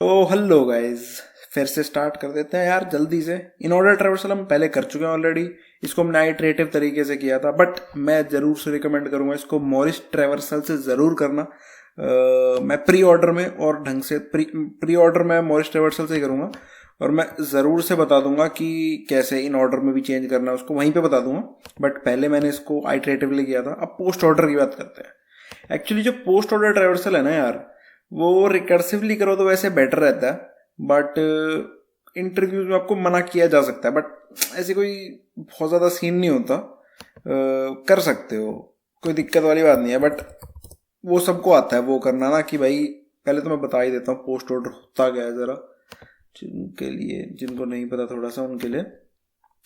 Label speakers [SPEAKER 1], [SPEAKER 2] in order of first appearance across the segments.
[SPEAKER 1] तो hello guys, फिर से स्टार्ट कर देते हैं यार जल्दी से। इन ऑर्डर ट्रैवर्सल हम पहले कर चुके हैं ऑलरेडी। इसको हमने आइटरेटिव तरीके से किया था, बट मैं ज़रूर से रिकमेंड करूंगा इसको मॉरिस ट्रैवर्सल से ज़रूर करना। मैं प्री ऑर्डर में और ढंग से प्री ऑर्डर में मॉरिस ट्रैवर्सल से ही करूंगा, और मैं ज़रूर से बता दूंगा कि कैसे इन ऑर्डर में भी चेंज करना है उसको, वहीं पे बता दूंगा। बट पहले मैंने इसको आइटरेटिवली किया था। अब पोस्ट ऑर्डर की बात करते हैं। एक्चुअली जो पोस्ट ऑर्डर ट्रैवर्सल है ना यार, वो रिकर्सिवली करो तो वैसे बेटर रहता है, बट इंटरव्यूज में आपको मना किया जा सकता है। बट ऐसे कोई बहुत ज़्यादा सीन नहीं होता, कर सकते हो, कोई दिक्कत वाली बात नहीं है। बट वो सबको आता है वो करना ना, कि भाई पहले तो मैं बता ही देता हूँ पोस्ट ऑर्डर होता क्या है ज़रा, जिनके लिए जिनको नहीं पता थोड़ा सा उनके लिए।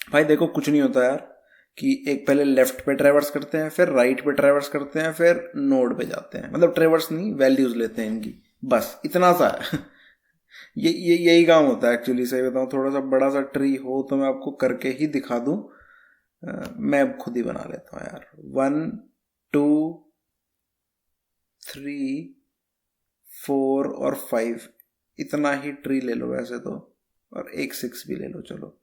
[SPEAKER 1] भाई देखो, कुछ नहीं होता यार कि एक पहले लेफ्ट पे ट्रैवर्स करते हैं, फिर राइट पे ट्रैवर्स करते हैं, फिर नोड पे जाते हैं। मतलब ट्रैवर्स नहीं, वैल्यूज लेते हैं इनकी, बस इतना सा है। ये यही काम होता है एक्चुअली। सही बताऊँ, थोड़ा सा बड़ा सा ट्री हो तो मैं आपको करके ही दिखा दूँ। मैं अब खुद ही बना लेता हूँ यार। 1 2 3 4 और 5, इतना ही ट्री ले लो वैसे तो, और एक 6 भी ले लो, चलो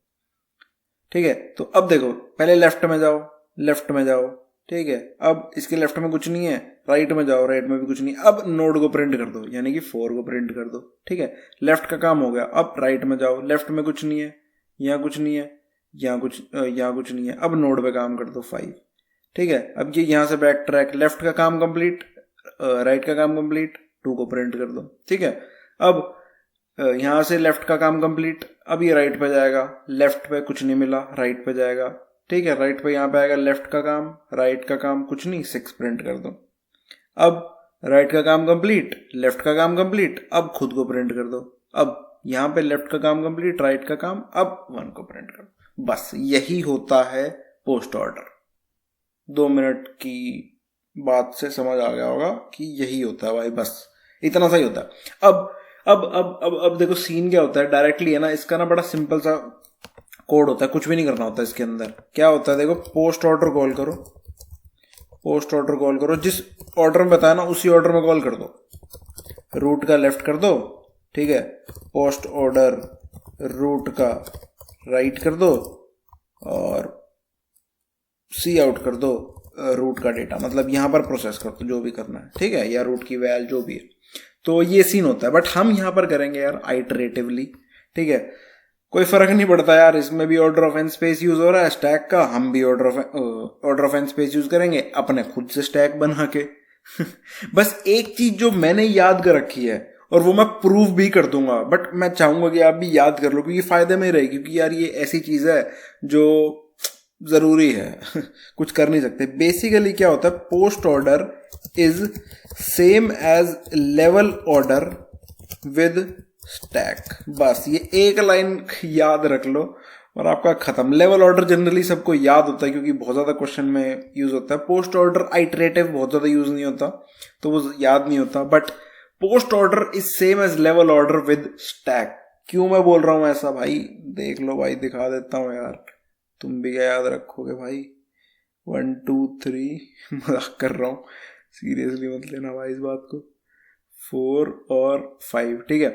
[SPEAKER 1] ठीक है। तो अब देखो, पहले लेफ्ट में जाओ, लेफ्ट में जाओ, ठीक है। अब इसके लेफ्ट में कुछ नहीं है, राइट में जाओ, राइट में भी कुछ नहीं। अब नोड को प्रिंट कर दो, यानी कि 4 को प्रिंट कर दो, ठीक है। लेफ्ट का काम हो गया। अब राइट में जाओ, लेफ्ट में कुछ नहीं है, यहाँ कुछ नहीं है, यहाँ कुछ नहीं है। अब नोड पे काम कर दो 5, ठीक है। अब ये यहाँ से बैक ट्रैक, लेफ्ट का काम कंप्लीट, राइट का काम कंप्लीट, 2 को प्रिंट कर दो, ठीक है। अब यहाँ से लेफ्ट का काम कंप्लीट। अब ये राइट पे जाएगा, लेफ्ट पे कुछ नहीं मिला, राइट पे जाएगा, ठीक है। राइट पे यहाँ पे आएगा, लेफ्ट का काम, राइट का काम कुछ नहीं, 6 प्रिंट कर दो। अब राइट का काम कंप्लीट, लेफ्ट का काम कंप्लीट, अब खुद को प्रिंट कर दो। अब यहाँ पे लेफ्ट का काम कंप्लीट, राइट का काम, अब 1 को प्रिंट कर दो। बस यही होता है पोस्ट ऑर्डर। 2 मिनट की बात से समझ आ गया होगा कि यही होता है भाई, बस इतना सा ही होता है। अब देखो सीन क्या होता है डायरेक्टली, है ना। इसका ना बड़ा सिंपल सा कोड होता है, कुछ भी नहीं करना होता इसके अंदर। क्या होता है देखो, पोस्ट ऑर्डर कॉल करो, पोस्ट ऑर्डर कॉल करो, जिस ऑर्डर में बताया ना उसी ऑर्डर में कॉल कर दो। रूट का लेफ्ट कर दो, ठीक है। पोस्ट ऑर्डर रूट का राइट कर दो, और सी आउट कर दो रूट का डेटा, मतलब यहां पर प्रोसेस कर दो जो भी करना है, ठीक है, या रूट की वैल्यू जो भी है। तो ये सीन होता है, बट हम यहां पर करेंगे यार आइटरेटिवली, ठीक है। कोई फर्क नहीं पड़ता यार, इसमें भी order of n space use हो रहा है स्टैक का, हम भी order of n space use करेंगे अपने खुद से स्टैक बना के। बस एक चीज जो मैंने याद कर रखी है, और वो मैं प्रूव भी कर दूंगा, बट मैं चाहूंगा कि आप भी याद कर लो, क्योंकि फायदे में रहेगी। क्योंकि यार ये ऐसी चीज है जो जरूरी है। कुछ कर नहीं सकते। बेसिकली क्या होता है, post order is same as level order with stack. बस ये एक लाइन याद रख लो और आपका खत्म। लेवल ऑर्डर जनरली सबको याद होता है, क्योंकि बहुत ज्यादा क्वेश्चन में यूज होता है। पोस्ट ऑर्डर आइटरेटिव बहुत ज्यादा यूज नहीं होता, तो वो याद नहीं होता। But post order is same as level order with stack. क्यों मैं बोल रहा हूं ऐसा भाई, देख लो भाई, दिखा देता हूं यार, तुम भी क्या याद रखोगे भाई। 1 2 3, मजाक कर रहा हूं, सीरियसली मत लेना भाई इस बात को। 4 और 5, ठीक है।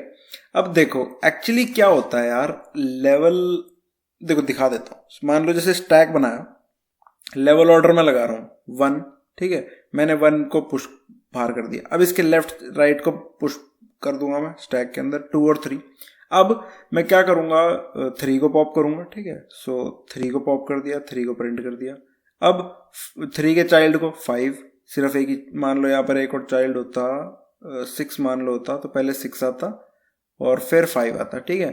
[SPEAKER 1] अब देखो एक्चुअली क्या होता है यार, लेवल देखो दिखा देता हूं। मान लो जैसे स्टैक बनाया, लेवल ऑर्डर में लगा रहा हूं 1, ठीक है। मैंने 1 को पुश बाहर कर दिया। अब इसके लेफ्ट राइट को पुश कर दूंगा मैं स्टैक के अंदर, 2 और 3। अब मैं क्या करूंगा, 3 को पॉप करूंगा, ठीक है। सो 3 को पॉप कर दिया, 3 को प्रिंट कर दिया। अब 3 के चाइल्ड को 5, सिर्फ एक ही मान लो, यहाँ पर एक और चाइल्ड होता, 6 मान लो होता, तो पहले 6 आता और फिर 5 आता, ठीक है।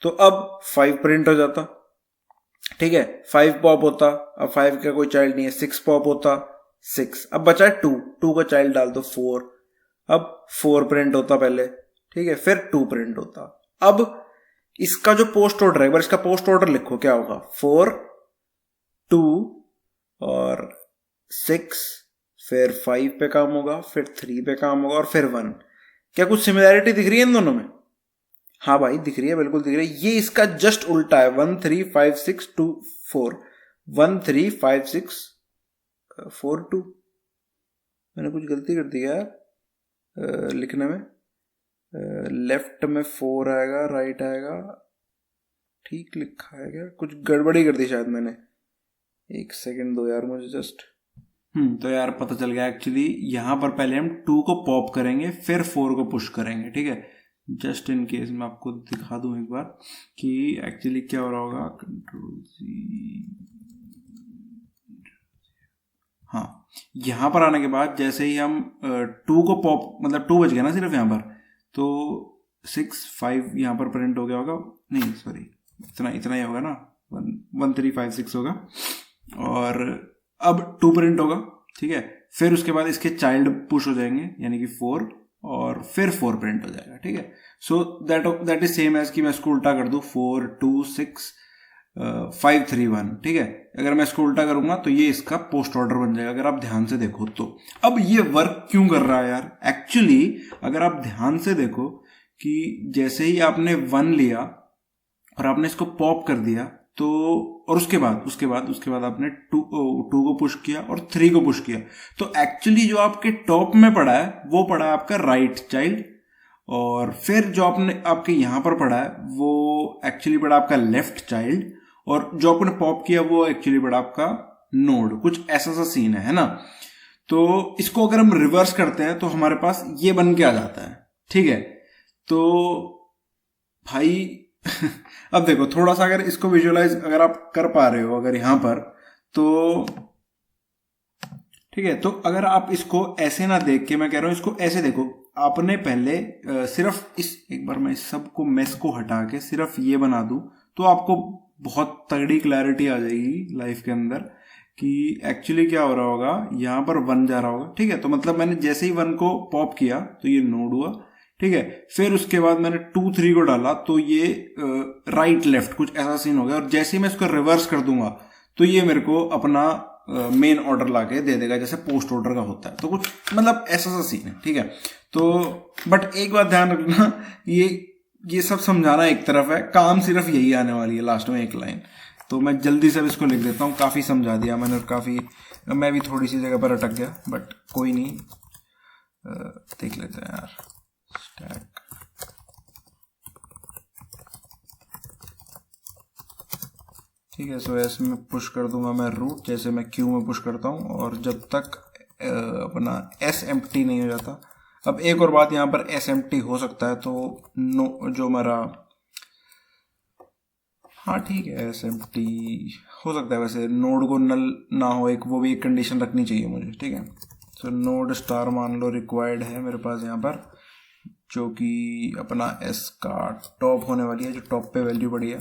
[SPEAKER 1] तो अब 5 प्रिंट हो जाता, ठीक है। 5 पॉप होता, अब 5 का कोई चाइल्ड नहीं है, 6 पॉप होता, 6। अब बचा है 2, 2 का चाइल्ड डाल दो 4। अब 4 प्रिंट होता पहले, ठीक है, फिर 2 प्रिंट होता। अब इसका जो पोस्ट ऑर्डर है, एक बार इसका पोस्ट ऑर्डर लिखो, क्या होगा, 4 2 और 6, फिर 5 पे काम होगा, फिर 3 पे काम होगा, और फिर 1। क्या कुछ सिमिलैरिटी दिख रही है इन दोनों में? हाँ भाई दिख रही है, बिल्कुल दिख रही है। ये इसका जस्ट उल्टा है, 1 3 5 6 2 4, 1 3 5 6 4 2। मैंने कुछ गलती कर दी यार लिखने में। लेफ्ट में 4 आएगा, राइट आएगा, ठीक लिखा है क्या? कुछ गड़बड़ी कर दी शायद मैंने, एक सेकंड दो यार मुझे जस्ट। तो यार पता चल गया एक्चुअली, यहाँ पर पहले हम 2 को पॉप करेंगे फिर 4 को पुश करेंगे, ठीक है। जस्ट इन केस मैं आपको दिखा दूं एक बार कि एक्चुअली क्या हो रहा होगा। कंट्रोल जी, हाँ, यहाँ पर आने के बाद जैसे ही हम 2 को पॉप, मतलब 2 बज गया ना सिर्फ यहाँ पर, तो 6 5 यहाँ पर प्रिंट हो गया होगा, नहीं सॉरी, इतना ही होगा ना, 1356 होगा, और अब 2 प्रिंट होगा, ठीक है। फिर उसके बाद इसके चाइल्ड पुश हो जाएंगे यानी कि 4, और फिर 4 प्रिंट हो जाएगा, ठीक है। So that is same as कि मैं इसको उल्टा कर दूं, 4 2 6 5 3 1, ठीक है। अगर मैं इसको उल्टा करूंगा तो ये इसका पोस्ट ऑर्डर बन जाएगा, अगर आप ध्यान से देखो तो। अब ये वर्क क्यों कर रहा है यार? एक्चुअली अगर आप ध्यान से देखो कि जैसे ही आपने 1 लिया और आपने इसको पॉप कर दिया, तो और उसके बाद आपने 2 को पुश किया और 3 को पुश किया, तो एक्चुअली जो आपके टॉप में पड़ा है वो पड़ा है आपका राइट चाइल्ड, और फिर जो आपके यहां पर पड़ा है वो एक्चुअली पड़ा आपका लेफ्ट चाइल्ड, और जो आपने पॉप किया वो एक्चुअली पड़ा आपका नोड। कुछ ऐसा सा सीन है ना। तो इसको अगर हम रिवर्स करते हैं तो हमारे पास ये बन के आ जाता है, ठीक है। तो भाई अब देखो थोड़ा सा, अगर इसको विजुअलाइज अगर आप कर पा रहे हो अगर यहां पर, तो ठीक है। तो अगर आप इसको ऐसे ना देख के, मैं कह रहा हूं इसको ऐसे देखो, आपने पहले सिर्फ एक बार मैं इस सब को मेस को हटा के सिर्फ ये बना दूं, तो आपको बहुत तगड़ी क्लैरिटी आ जाएगी लाइफ के अंदर कि एक्चुअली क्या हो रहा होगा। यहां पर 1 जा रहा होगा, ठीक है। तो मतलब मैंने जैसे ही 1 को पॉप किया तो ये नोड हुआ, ठीक है। फिर उसके बाद मैंने 2 3 को डाला तो ये राइट लेफ्ट कुछ ऐसा सीन हो गया, और जैसे ही मैं इसको रिवर्स कर दूंगा तो ये मेरे को अपना मेन ऑर्डर लाके दे देगा, जैसे पोस्ट ऑर्डर का होता है। तो कुछ मतलब ऐसा सा सीन है, ठीक है। तो बट एक बात ध्यान रखना, ये सब समझाना एक तरफ है, काम सिर्फ यही आने वाली है लास्ट में एक लाइन। तो मैं जल्दी से इसको लिख देता हूँ, काफी समझा दिया मैंने, और काफी मैं भी थोड़ी सी जगह पर अटक गया, बट कोई नहीं, देख लेते हैं यार। स्टैक, ठीक है। सो एस में पुश कर दूंगा मैं रूट, जैसे मैं क्यू में पुश करता हूँ, और जब तक अपना एस एम्प्टी नहीं हो जाता। अब एक और बात, यहाँ पर एस एम्प्टी हो सकता है, तो नो जो मेरा, हाँ ठीक है, एस एम्प्टी हो सकता है, वैसे नोड को नल ना हो, एक वो भी एक कंडीशन रखनी चाहिए मुझे, ठीक है। तो नोड स्टार मान लो रिक्वायर्ड है मेरे पास यहाँ पर, जो कि अपना एस का टॉप होने वाली है, जो टॉप पे वैल्यू पड़ी है,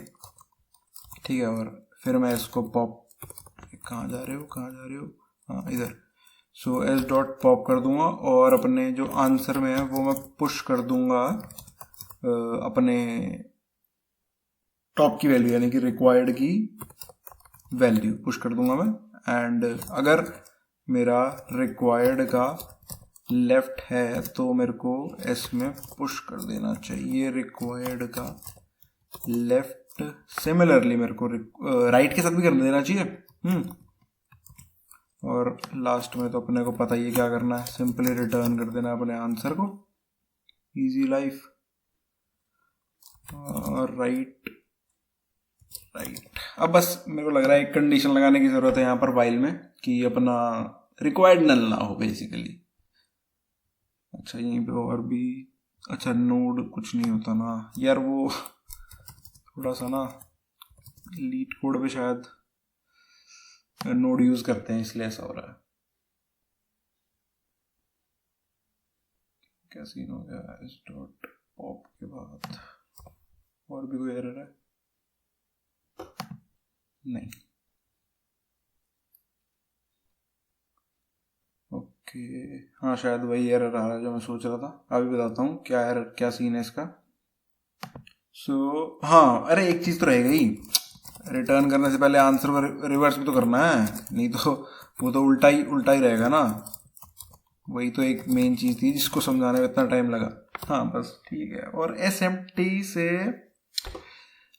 [SPEAKER 1] ठीक है। और फिर मैं इसको पॉप, कहाँ जा रहे हो, हाँ इधर। सो एस डॉट पॉप कर दूंगा, और अपने जो आंसर में है वो मैं पुश कर दूंगा अपने टॉप की वैल्यू, यानी कि रिक्वायर्ड की वैल्यू पुश कर दूंगा मैं। एंड अगर मेरा रिक्वायर्ड का लेफ्ट है तो मेरे को एस में पुश कर देना चाहिए रिक्वायर्ड का लेफ्ट। सिमिलरली मेरे को राइट के साथ भी कर देना चाहिए। और लास्ट में तो अपने को पता ही है क्या करना है, सिंपली रिटर्न कर देना अपने आंसर को, इजी लाइफ। और राइट, अब बस मेरे को लग रहा है एक कंडीशन लगाने की जरूरत है यहाँ पर वाइल में, कि अपना रिक्वायर्ड नल ना हो बेसिकली। अच्छा यहीं पे और भी, अच्छा नोड कुछ नहीं होता ना यार, वो थोड़ा सा ना लीड कोड पे शायद नोड यूज करते हैं, इसलिए ऐसा हो रहा है। क्या सीन हो गया इस डॉट पॉप के बाद? और भी कोई एरर है? नहीं, ओके, हाँ शायद वही एरर आ रहा है जो मैं सोच रहा था। अभी बताता हूँ क्या एरर, क्या सीन है इसका। हाँ, अरे एक चीज तो रह गई, रिटर्न करने से पहले आंसर को रिवर्स भी तो करना है, नहीं तो वो तो उल्टा ही रहेगा ना। वही तो एक मेन चीज थी जिसको समझाने में इतना टाइम लगा। हाँ बस ठीक है। और SMT से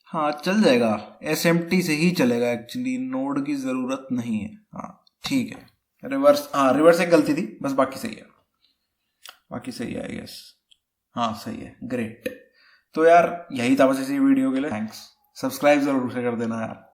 [SPEAKER 1] हाँ चल जाएगा, SMT से ही चलेगा, एक्चुअली नोड की जरूरत नहीं है। हाँ ठीक है, रिवर्स, हाँ रिवर्स एक गलती थी बस, बाकी सही है, आई गेस। हाँ सही है, ग्रेट। तो यार यही था बस इसी वीडियो के लिए। थैंक्स, सब्सक्राइब जरूर से कर देना यार।